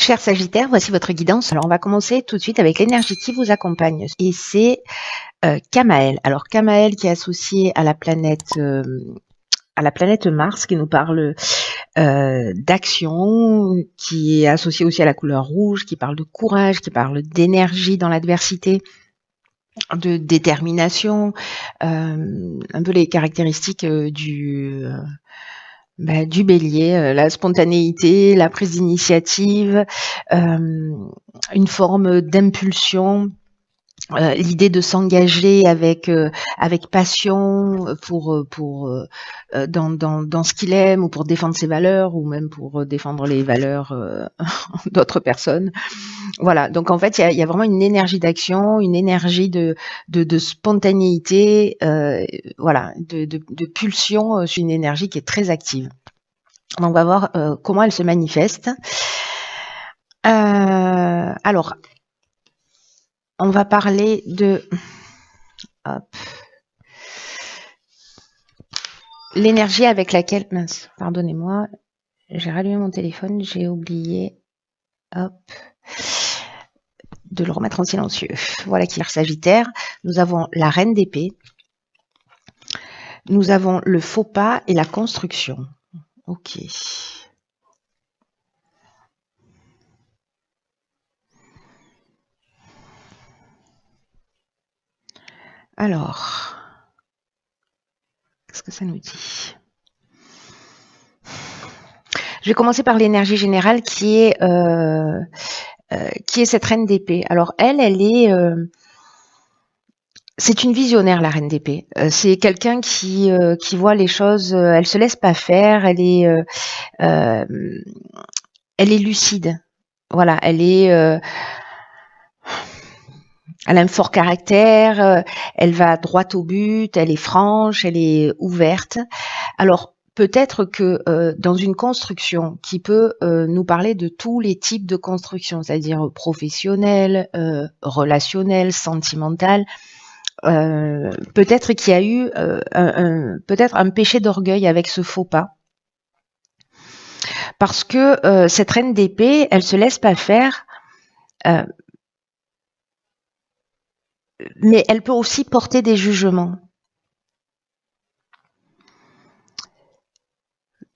Cher Sagittaire, voici votre guidance. Alors, on va commencer tout de suite avec l'énergie qui vous accompagne. Et c'est Kamaël. Alors, Kamaël qui est associé à la planète Mars, qui nous parle d'action, qui est associé aussi à la couleur rouge, qui parle de courage, qui parle d'énergie dans l'adversité, de détermination, un peu les caractéristiques du bélier, la spontanéité, la prise d'initiative, une forme d'impulsion, l'idée de s'engager avec passion dans ce qu'il aime, ou pour défendre ses valeurs, ou même pour défendre les valeurs d'autres personnes. Voilà, donc en fait il y a vraiment une énergie d'action, une énergie de spontanéité, voilà, de pulsion, sur une énergie qui est très active. Donc on va voir comment elle se manifeste. Alors, on va parler de l'énergie avec laquelle... Mince, pardonnez-moi, j'ai rallumé mon téléphone, j'ai oublié de le remettre en silencieux. Voilà qui est Sagittaire. Nous avons la reine d'épée. Nous avons le faux pas et la construction. Ok. Alors, qu'est-ce que ça nous dit? Je vais commencer par l'énergie générale qui est cette reine d'épée. Alors elle est... c'est une visionnaire, la reine d'épée. C'est quelqu'un qui voit les choses, elle se laisse pas faire, elle est lucide. Voilà, elle a un fort caractère, elle va droit au but, elle est franche, elle est ouverte. Alors, peut-être que dans une construction qui peut nous parler de tous les types de construction, c'est-à-dire professionnelle, relationnelle, sentimentale, peut-être qu'il y a eu peut-être un péché d'orgueil avec ce faux pas. Parce que cette reine d'épée, elle se laisse pas faire, mais elle peut aussi porter des jugements.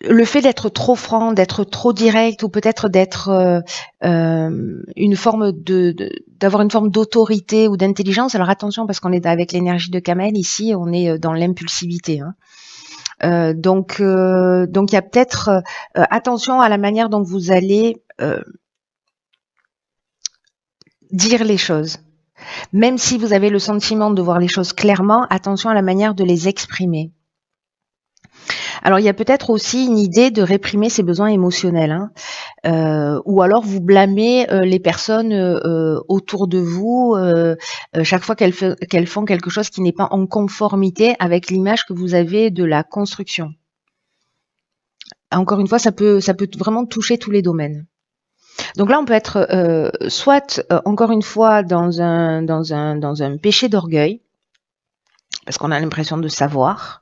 Le fait d'être trop franc, d'être trop direct, ou peut-être d'être une forme d'avoir une forme d'autorité ou d'intelligence. Alors attention, parce qu'on est avec l'énergie de Kamaël ici, on est dans l'impulsivité. Hein. Donc il y a peut-être attention à la manière dont vous allez dire les choses. Même si vous avez le sentiment de voir les choses clairement, attention à la manière de les exprimer. Alors, il y a peut-être aussi une idée de réprimer ses besoins émotionnels, hein. Ou alors vous blâmez les personnes autour de vous chaque fois qu'elles font quelque chose qui n'est pas en conformité avec l'image que vous avez de la construction. Encore une fois, ça peut vraiment toucher tous les domaines. Donc là, on peut être soit encore une fois dans un péché d'orgueil, parce qu'on a l'impression de savoir,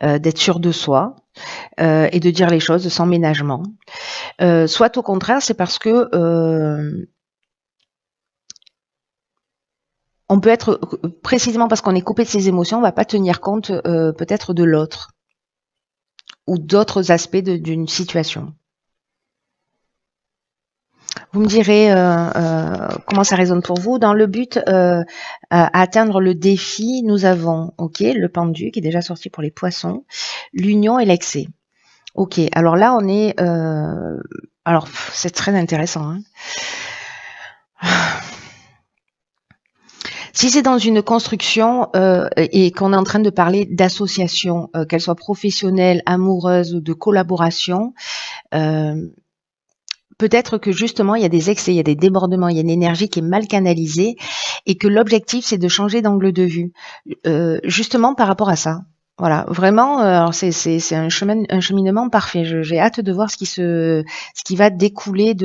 d'être sûr de soi et de dire les choses sans ménagement. Soit au contraire, c'est parce que on peut être, précisément parce qu'on est coupé de ses émotions, on ne va pas tenir compte peut-être de l'autre ou d'autres aspects d'une situation. Vous me direz comment ça résonne pour vous. Dans le but à atteindre le défi, nous avons le pendu qui est déjà sorti pour les poissons, l'union et l'excès. Ok, alors là on est... alors c'est très intéressant. Hein. Si c'est dans une construction et qu'on est en train de parler d'association, qu'elle soit professionnelle, amoureuse ou de collaboration, peut-être que justement il y a des excès, il y a des débordements, il y a une énergie qui est mal canalisée et que l'objectif c'est de changer d'angle de vue, justement par rapport à ça. Voilà, vraiment, alors c'est un cheminement parfait. J'ai hâte de voir ce qui va découler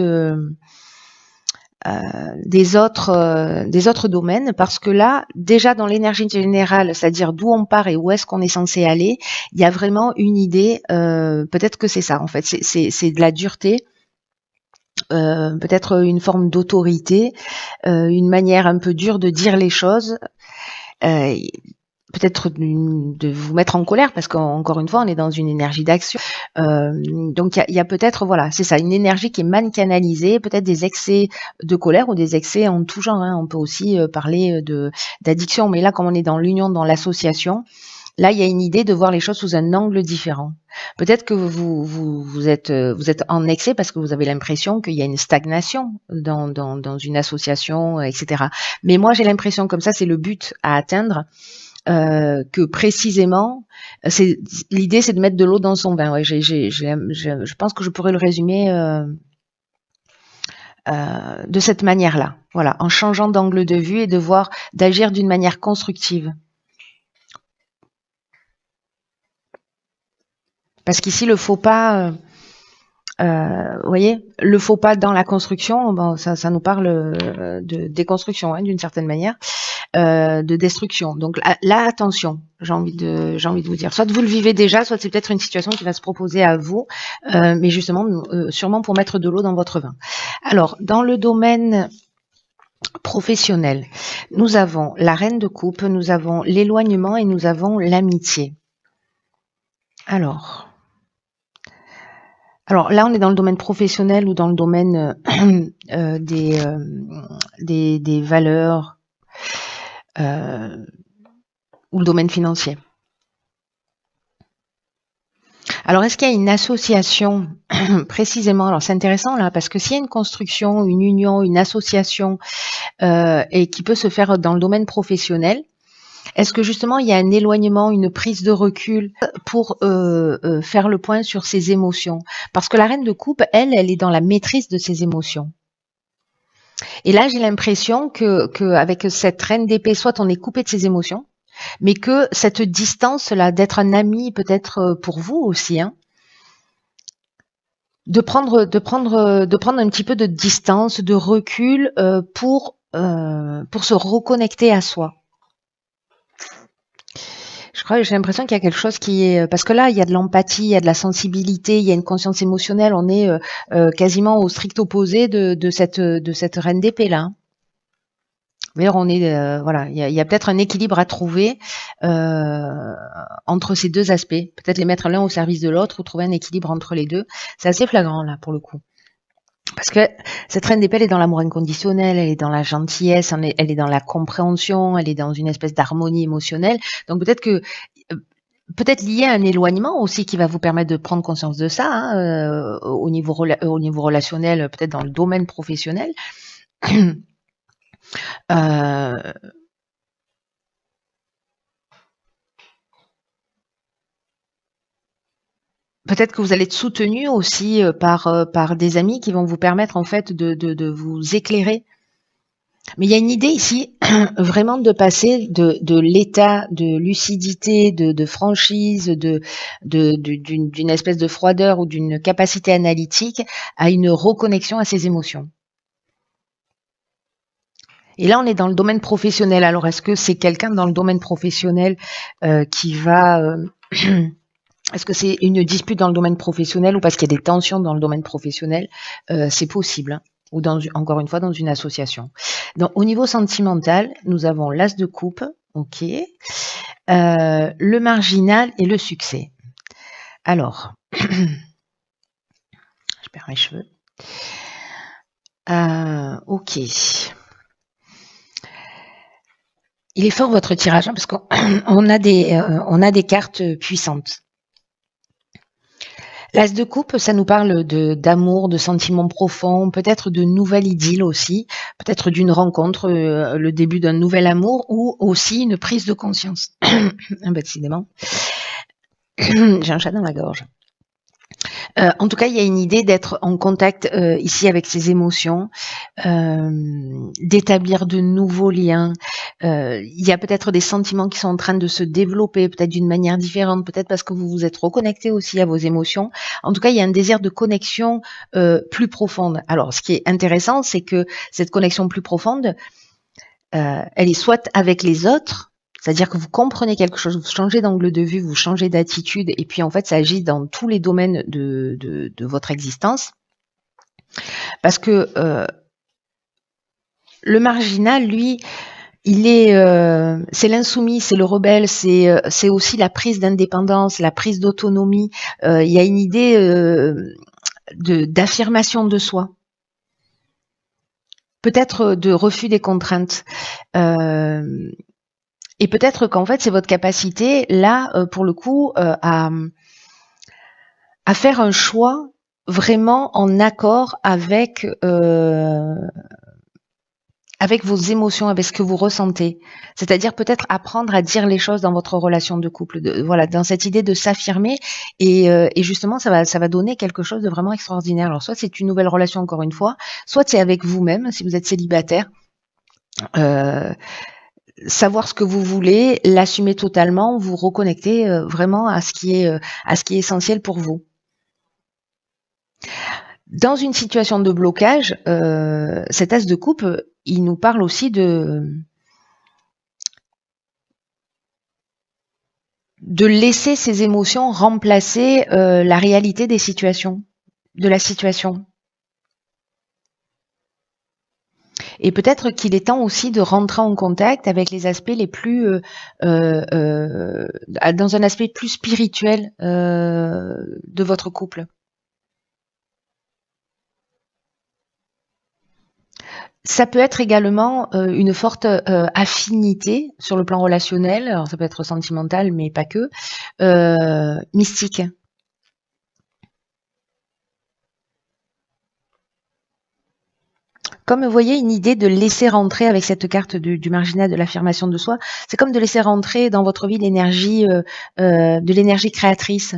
des autres domaines, parce que là, déjà dans l'énergie générale, c'est-à-dire d'où on part et où est-ce qu'on est censé aller, il y a vraiment une idée. Peut-être que c'est ça en fait, c'est de la dureté. peut-être une forme d'autorité, une manière un peu dure de dire les choses, peut-être de vous mettre en colère parce qu'encore une fois on est dans une énergie d'action. Donc il y a peut-être, voilà, c'est ça, une énergie qui est mal canalisée, peut-être des excès de colère ou des excès en tout genre, hein. On peut aussi parler d'addiction, mais là comme on est dans l'union, dans l'association, là il y a une idée de voir les choses sous un angle différent. Peut-être que vous êtes en excès parce que vous avez l'impression qu'il y a une stagnation dans une association, etc. Mais moi j'ai l'impression, comme ça c'est le but à atteindre, que précisément, l'idée, c'est de mettre de l'eau dans son vin. Ouais, je pense que je pourrais le résumer de cette manière-là. Voilà, en changeant d'angle de vue et d'agir d'une manière constructive. Parce qu'ici, le faux pas, vous voyez, le faux pas dans la construction, bon, ça nous parle de déconstruction, hein, d'une certaine manière. De destruction. Donc là, attention, j'ai envie de vous dire. Soit vous le vivez déjà, soit c'est peut-être une situation qui va se proposer à vous, mais justement, sûrement pour mettre de l'eau dans votre vin. Alors, dans le domaine professionnel, nous avons la reine de coupe, nous avons l'éloignement et nous avons l'amitié. Alors là, on est dans le domaine professionnel ou dans le domaine des valeurs, ou le domaine financier. Alors, est-ce qu'il y a une association précisément? Alors, c'est intéressant là, parce que s'il y a une construction, une union, une association, et qui peut se faire dans le domaine professionnel, est-ce que justement il y a un éloignement, une prise de recul pour faire le point sur ses émotions? Parce que la reine de coupe, elle est dans la maîtrise de ses émotions. Et là, j'ai l'impression que avec cette reine d'épée, soit on est coupé de ses émotions, mais que cette distance-là, d'être un ami peut-être pour vous aussi, hein, de prendre un petit peu de distance, de recul pour se reconnecter à soi. J'ai l'impression qu'il y a quelque chose qui est, parce que là il y a de l'empathie, il y a de la sensibilité, il y a une conscience émotionnelle. On est quasiment au strict opposé de cette reine d'épée là. D'ailleurs, on est voilà, il y a peut-être un équilibre à trouver entre ces deux aspects. Peut-être les mettre l'un au service de l'autre ou trouver un équilibre entre les deux. C'est assez flagrant là pour le coup. Parce que cette reine d'épée, elle est dans l'amour inconditionnel, elle est dans la gentillesse, elle est dans la compréhension, elle est dans une espèce d'harmonie émotionnelle. Donc peut-être lié à un éloignement aussi qui va vous permettre de prendre conscience de ça, hein, au niveau relationnel, peut-être dans le domaine professionnel. Peut-être que vous allez être soutenu aussi par des amis qui vont vous permettre en fait de vous éclairer. Mais il y a une idée ici vraiment de passer de l'état de lucidité, de franchise, d'une espèce de froideur ou d'une capacité analytique à une reconnexion à ses émotions. Et là, on est dans le domaine professionnel. Alors, est-ce que c'est quelqu'un dans le domaine professionnel qui va... est-ce que c'est une dispute dans le domaine professionnel ou parce qu'il y a des tensions dans le domaine professionnel? C'est possible, hein, ou encore une fois dans une association. Donc, au niveau sentimental, nous avons l'as de coupe, ok, le marginal et le succès. Alors, je perds mes cheveux. Ok. Il est fort votre tirage, hein, parce qu'on a des cartes puissantes. L'as de coupe, ça nous parle d'amour, de sentiments profonds, peut-être de nouvelle idylle aussi, peut-être d'une rencontre, le début d'un nouvel amour, ou aussi une prise de conscience. Décidément, j'ai un chat dans la gorge. En tout cas, il y a une idée d'être en contact ici avec ses émotions, d'établir de nouveaux liens. Il y a peut-être des sentiments qui sont en train de se développer, peut-être d'une manière différente, peut-être parce que vous vous êtes reconnecté aussi à vos émotions. En tout cas, il y a un désir de connexion plus profonde. Alors, ce qui est intéressant, c'est que cette connexion plus profonde, elle est soit avec les autres, c'est-à-dire que vous comprenez quelque chose, vous changez d'angle de vue, vous changez d'attitude, et puis en fait, ça agit dans tous les domaines de votre existence. Parce que le marginal, lui, c'est l'insoumis, c'est le rebelle, c'est aussi la prise d'indépendance, la prise d'autonomie. Il y a une idée d'affirmation de soi, peut-être de refus des contraintes. Et peut-être qu'en fait, c'est votre capacité, là, pour le coup, à faire un choix vraiment en accord avec vos émotions, avec ce que vous ressentez. C'est-à-dire peut-être apprendre à dire les choses dans votre relation de couple, voilà, dans cette idée de s'affirmer et justement ça va donner quelque chose de vraiment extraordinaire. Alors soit c'est une nouvelle relation encore une fois, soit c'est avec vous-même si vous êtes célibataire. Savoir ce que vous voulez, l'assumer totalement, vous reconnecter vraiment à ce qui est essentiel pour vous. Dans une situation de blocage, cet as de coupe, il nous parle aussi de laisser ses émotions remplacer la réalité des situations, de la situation. Et peut-être qu'il est temps aussi de rentrer en contact avec les aspects les plus, dans un aspect plus spirituel de votre couple. Ça peut être également une forte affinité sur le plan relationnel, alors ça peut être sentimental mais pas que, mystique. Comme vous voyez, une idée de laisser rentrer avec cette carte du marginal de l'affirmation de soi, c'est comme de laisser rentrer dans votre vie l'énergie, de l'énergie créatrice.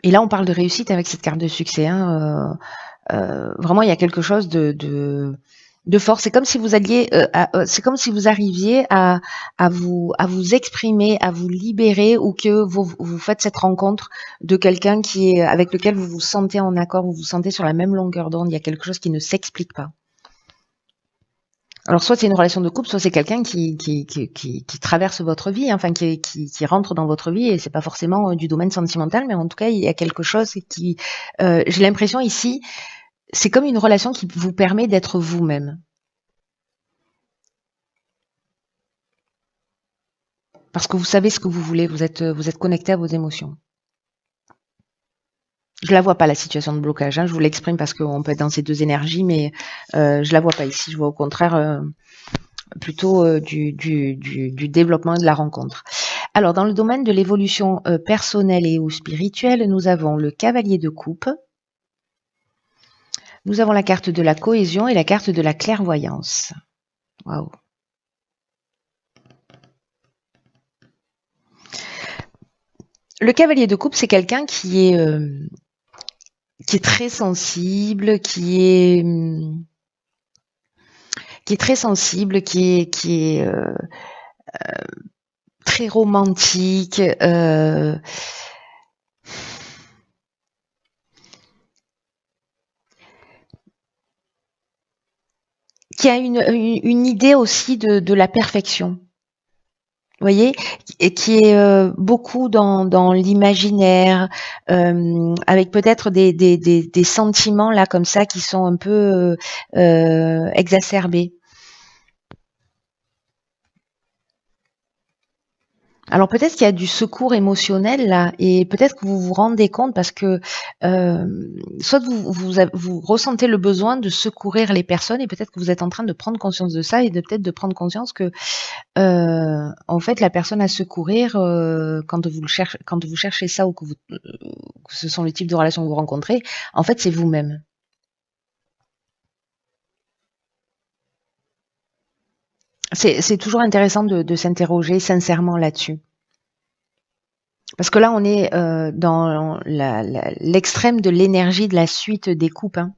Et là, on parle de réussite avec cette carte de succès. Hein. Vraiment, il y a quelque chose de fort. C'est comme si vous alliez, c'est comme si vous arriviez à vous exprimer, à vous libérer, ou que vous faites cette rencontre de quelqu'un avec lequel vous vous sentez en accord, vous vous sentez sur la même longueur d'onde. Il y a quelque chose qui ne s'explique pas. Alors soit c'est une relation de couple, soit c'est quelqu'un qui traverse votre vie, enfin qui rentre dans votre vie, et c'est pas forcément du domaine sentimental, mais en tout cas il y a quelque chose qui, j'ai l'impression ici, c'est comme une relation qui vous permet d'être vous-même. Parce que vous savez ce que vous voulez, vous êtes connecté à vos émotions. Je la vois pas la situation de blocage, hein, je vous l'exprime parce qu'on peut être dans ces deux énergies, mais je la vois pas ici, je vois au contraire plutôt du développement et de la rencontre. Alors, dans le domaine de l'évolution personnelle et ou spirituelle, nous avons le cavalier de coupe, nous avons la carte de la cohésion et la carte de la clairvoyance. Waouh. Le cavalier de coupe, c'est quelqu'un qui est très sensible, qui est très sensible, qui est très romantique, qui a une idée aussi de la perfection. Vous voyez, et qui est beaucoup dans l'imaginaire, avec peut-être des sentiments là comme ça qui sont un peu exacerbés. Alors peut-être qu'il y a du secours émotionnel là, et peut-être que vous vous rendez compte parce que soit vous ressentez le besoin de secourir les personnes, et peut-être que vous êtes en train de prendre conscience de ça, et peut-être de prendre conscience que en fait la personne à secourir, quand vous cherchez ça, ou que ce sont les types de relations que vous rencontrez, en fait c'est vous-même. C'est toujours intéressant de s'interroger sincèrement là-dessus. Parce que là, on est dans l'extrême de l'énergie de la suite des coupes. Hein.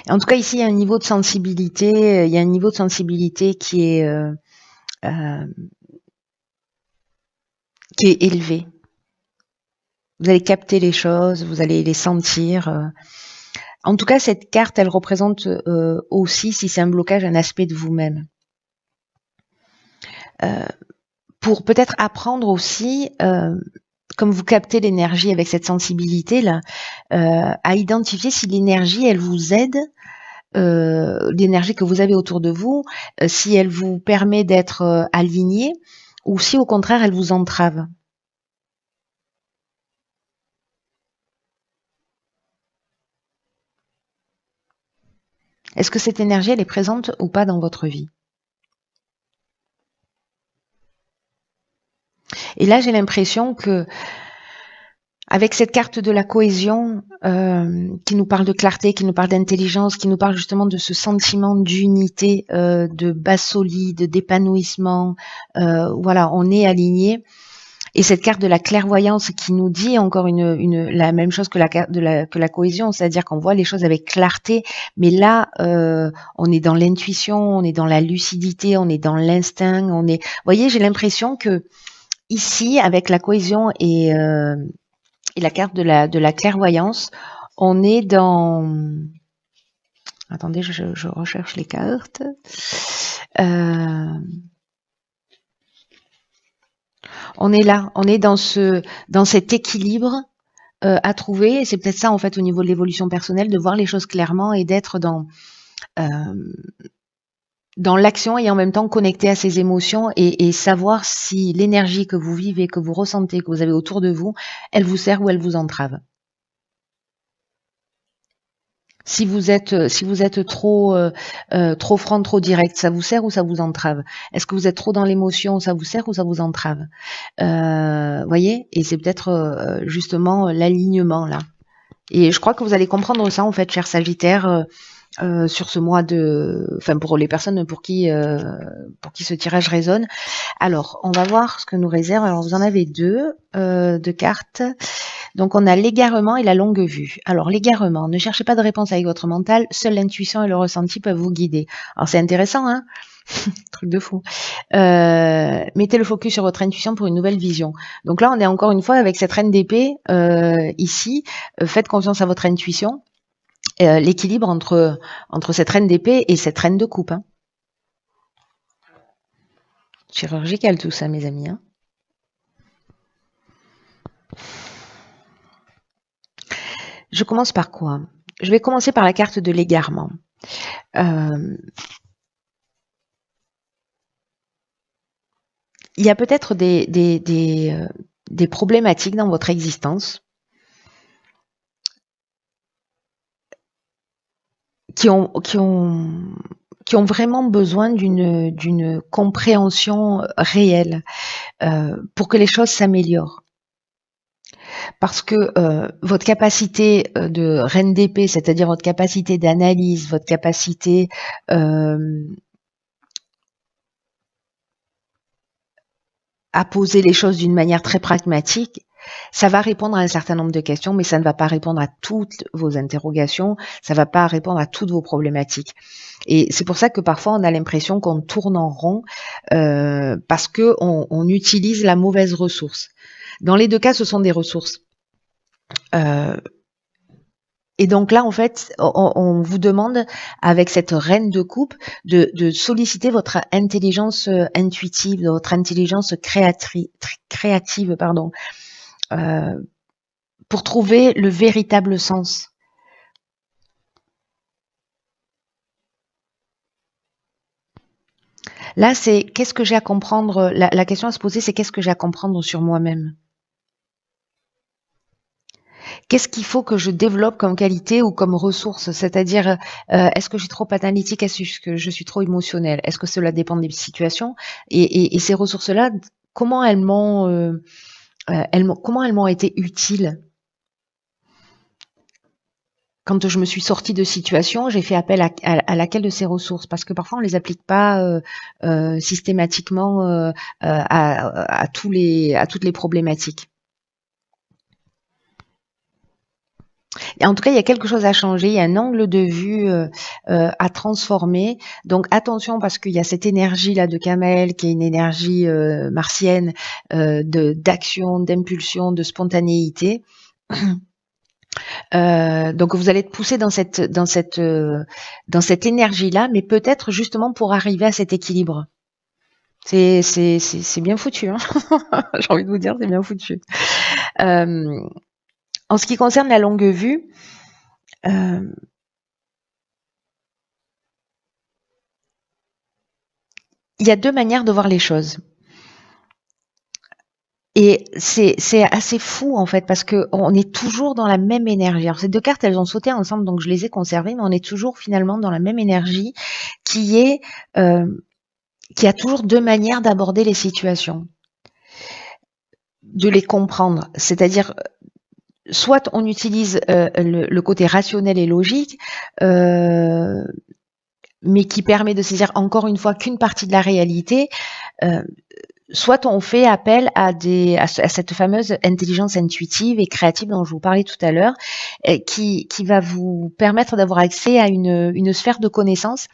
En tout cas, ici, il y a un niveau de sensibilité, euh, qui est élevé. Vous allez capter les choses, vous allez les sentir. En tout cas, cette carte, elle représente aussi, si c'est un blocage, un aspect de vous-même. Pour peut-être apprendre aussi, comme vous captez l'énergie avec cette sensibilité-là, à identifier si l'énergie, elle vous aide, l'énergie que vous avez autour de vous, si elle vous permet d'être aligné, ou si au contraire, elle vous entrave. Est-ce que cette énergie, elle est présente ou pas dans votre vie? Et là, j'ai l'impression que avec cette carte de la cohésion, qui nous parle de clarté, qui nous parle d'intelligence, qui nous parle justement de ce sentiment d'unité, de base solide, d'épanouissement, voilà, on est aligné. Et cette carte de la clairvoyance qui nous dit encore la même chose que que la cohésion, c'est-à-dire qu'on voit les choses avec clarté, mais là, on est dans l'intuition, on est dans la lucidité, on est dans l'instinct, vous voyez, j'ai l'impression que ici, avec la cohésion et la carte de la clairvoyance, on est dans... Attendez, je recherche les cartes. On est là, on est dans cet équilibre à trouver. Et c'est peut-être ça, en fait, au niveau de l'évolution personnelle, de voir les choses clairement et d'être dans l'action et en même temps connecté à ses émotions et savoir si l'énergie que vous vivez, que vous ressentez, que vous avez autour de vous, elle vous sert ou elle vous entrave. Si vous êtes trop franc, trop direct, ça vous sert ou ça vous entrave? Est-ce que vous êtes trop dans l'émotion, ça vous sert ou ça vous entrave? Voyez? Et c'est peut-être justement l'alignement là. Et je crois que vous allez comprendre ça en fait, cher Sagittaire, sur ce mois pour les personnes pour qui ce tirage résonne. Alors, on va voir ce que nous réserve. Alors, vous en avez deux cartes. Donc, on a l'égarement et la longue vue. Alors, l'égarement, ne cherchez pas de réponse avec votre mental. Seule l'intuition et le ressenti peuvent vous guider. Alors, c'est intéressant, hein? Truc de fou. Mettez le focus sur votre intuition pour une nouvelle vision. Donc là, on est encore une fois avec cette reine d'épée ici. Faites confiance à votre intuition. L'équilibre entre cette reine d'épée et cette reine de coupe. Hein. Chirurgical tout ça, mes amis. Hein. Je commence par quoi? Je vais commencer par la carte de l'égarement. Il y a peut-être des problématiques dans votre existence qui ont vraiment besoin d'une compréhension réelle pour que les choses s'améliorent. Parce que votre capacité de reine d'épée, c'est-à-dire votre capacité d'analyse, votre capacité à poser les choses d'une manière très pragmatique, ça va répondre à un certain nombre de questions, mais ça ne va pas répondre à toutes vos interrogations, ça ne va pas répondre à toutes vos problématiques. Et c'est pour ça que parfois on a l'impression qu'on tourne en rond parce qu'on utilise la mauvaise ressource. Dans les deux cas, ce sont des ressources. Et donc là, en fait, on vous demande, avec cette reine de coupe, de solliciter votre intelligence intuitive, votre intelligence créative, pardon, pour trouver le véritable sens. Là, c'est qu'est-ce que j'ai à comprendre? La question à se poser, c'est qu'est-ce que j'ai à comprendre sur moi-même? Qu'est-ce qu'il faut que je développe comme qualité ou comme ressource? C'est-à-dire, est-ce que je suis trop analytique? Est-ce que je suis trop émotionnelle? Est-ce que cela dépend des situations? Et ces ressources-là, comment elles m'ont été utiles? Quand je me suis sortie de situation, j'ai fait appel à laquelle de ces ressources? Parce que parfois on les applique pas systématiquement à toutes les problématiques. Et en tout cas, il y a quelque chose à changer, il y a un angle de vue à transformer. Donc attention parce qu'il y a cette énergie-là de Kamel qui est une énergie martienne d'action, d'impulsion, de spontanéité. Donc vous allez être poussé dans cette énergie-là, mais peut-être justement pour arriver à cet équilibre. C'est bien foutu, hein. J'ai envie de vous dire, c'est bien foutu. En ce qui concerne la longue vue, il y a 2 manières de voir les choses. Et c'est assez fou en fait parce que on est toujours dans la même énergie. Alors ces 2 cartes, elles ont sauté ensemble, donc je les ai conservées, mais on est toujours finalement dans la même énergie qui est, qui a toujours 2 manières d'aborder les situations, de les comprendre. C'est-à-dire, soit on utilise, le côté rationnel et logique, mais qui permet de saisir encore une fois qu'une partie de la réalité, soit on fait appel à cette fameuse intelligence intuitive et créative dont je vous parlais tout à l'heure, qui va vous permettre d'avoir accès à une sphère de connaissances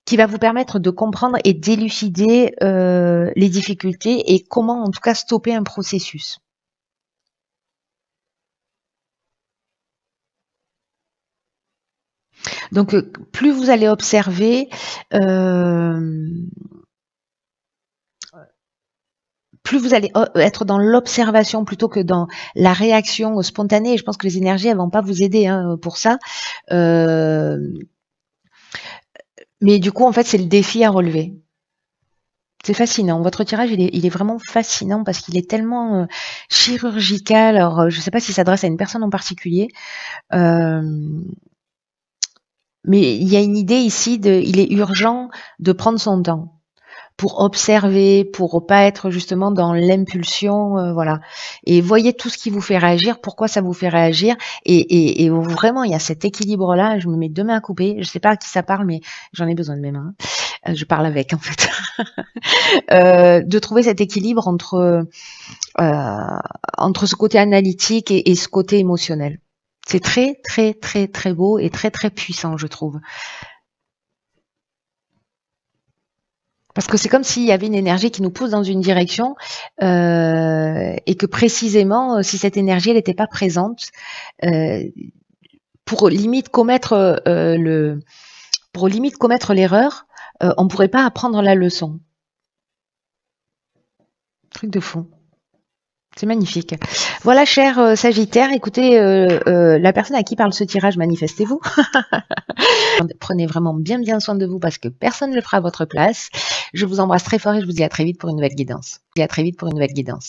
qui va vous permettre de comprendre et d'élucider les difficultés et comment en tout cas stopper un processus. Donc plus vous allez observer, plus vous allez être dans l'observation plutôt que dans la réaction spontanée. Et je pense que les énergies, elles vont pas vous aider hein, pour ça. Mais du coup, en fait, c'est le défi à relever. C'est fascinant. Votre tirage, il est vraiment fascinant parce qu'il est tellement chirurgical. Alors, je ne sais pas s'il s'adresse à une personne en particulier, euh, mais il y a une idée ici il est urgent de prendre son temps pour observer, pour pas être justement dans l'impulsion, voilà. Et voyez tout ce qui vous fait réagir, pourquoi ça vous fait réagir, et vraiment il y a cet équilibre-là. Je me mets 2 mains à couper. Je sais pas à qui ça parle, mais j'en ai besoin de mes mains. Je parle avec en fait. De trouver cet équilibre entre ce côté analytique et ce côté émotionnel. C'est très très très très beau et très très puissant, je trouve. Parce que c'est comme s'il y avait une énergie qui nous pousse dans une direction et que précisément, si cette énergie n'était pas présente, euh, pour limite commettre l'erreur, on ne pourrait pas apprendre la leçon. Truc de fou. C'est magnifique. Voilà, cher Sagittaire, écoutez, la personne à qui parle ce tirage, manifestez-vous. Prenez vraiment bien bien soin de vous parce que personne ne le fera à votre place. Je vous embrasse très fort et je vous dis à très vite pour une nouvelle guidance. Et à très vite pour une nouvelle guidance.